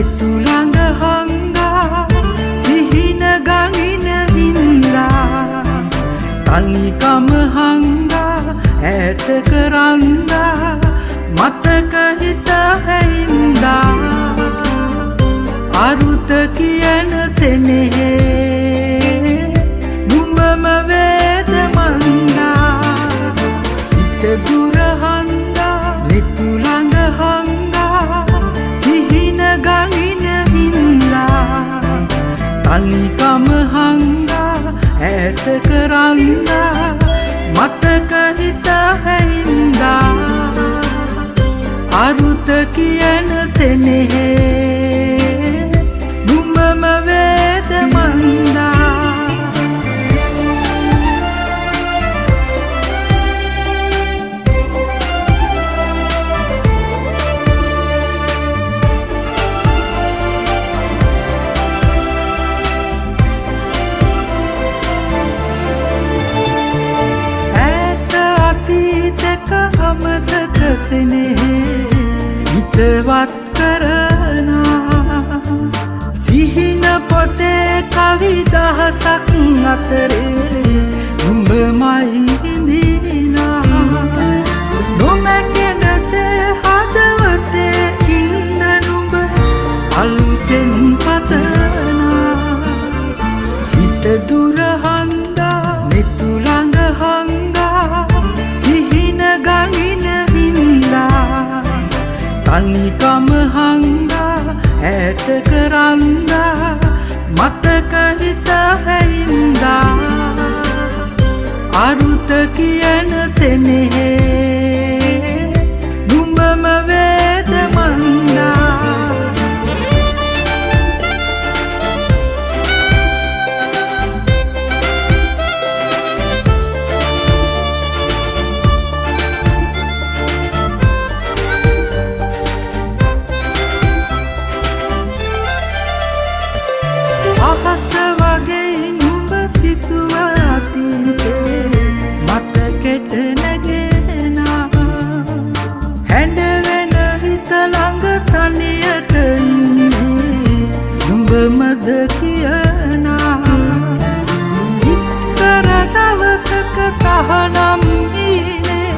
මෙතුළඟ හංගා සිහින ගනින හින්දා තනිකම හංගා ඈත කරන්දා මතක හිත හැයින්දා අරුත කියන සෙනෙහේ නුඹම වේද මන්දා හිත දුර හන්දා මෙතුළඟ හංගා සිහින ගනින හින්දා තනිකම හංගා ඈත කරන්දා මතක හිත හැයින්දා අරුත කියන සෙනෙහේ නුඹම වේද මන්දා ඈත අතීතක අමතක සෙනෙහේ හිතවත් කරනා සිහින පොතේ කවි දහසක් අතරේ නුඹමයි හිඳිනා නොමැකෙනසේ හදවතේ ඉන්න නුඹ අලුතෙන් පතනා හිත දුර හන්දා මෙතුළඟ හංගා සිහින ගනින හින්දා තනිකම හංගා ඈත කරන්දා මතක හිත හැයින්දා අරුත කියන සෙනෙහේ නුඹම වේද මන්දා අහස වගේ නුඹ සිතුව අතීතේ මතකෙට නැගෙනා හැඬවෙන හිත ළඟ තනියට ඉන්නේ නුඹමද කියනා ඉස්සර දවසක තහනම් ඉන්නේ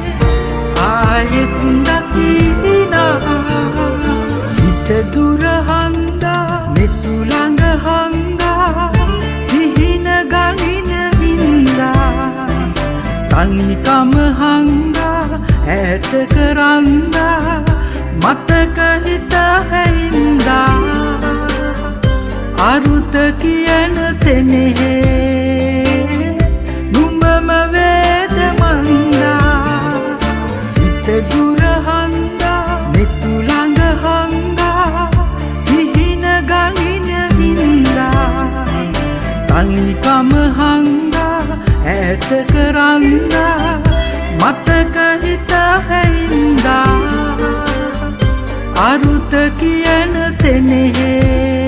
ආයෙත් දකිනා හිත දුර හන්දා මෙතුළඟ හංගා සිහින ගනින හින්දා තනිකම හංගා ඈත කරන්දා මතක හිත හැයින්දා අරුත කියන සෙනෙහේ නුඹම වේද මන්දා හිත දුර හන්දා මෙතුළඟ හංගා සිහින ගනින හින්දා තනිකම හංගා ඈත කරන්දා මතක හිත හැයින්දා අරුත කියන සෙනෙහේ